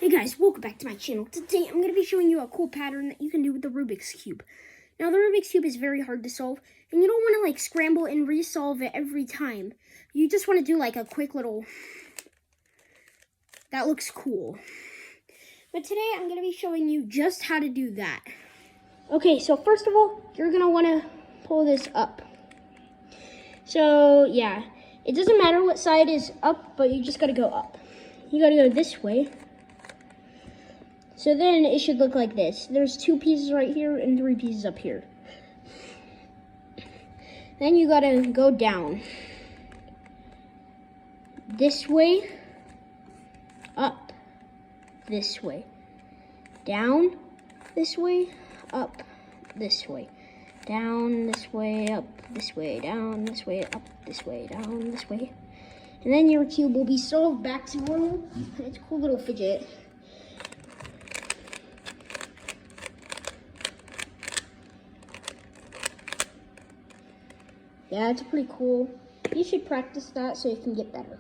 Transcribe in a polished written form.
Hey guys, welcome back to my channel. Today I'm going to be showing you a cool pattern that you can do with the Rubik's Cube. Now the Rubik's Cube is very hard to solve, and you don't want to like scramble and resolve it every time. You just want to do like a quick little, that looks cool. But today I'm going to be showing you just how to do that. Okay, so first of all, you're going to want to pull this up. So yeah, it doesn't matter what side is up, but you just got to go up. You got to go this way. So then it should look like this. There's 2 pieces right here and 3 pieces up here. Then you gotta go down. This way, up, this way. Down, this way, up, this way. Down, this way, up, this way. Down, this way, up, this way. Down, this way. And then your cube will be solved back to normal. It's a cool little fidget. Yeah, it's pretty cool. You should practice that so you can get better.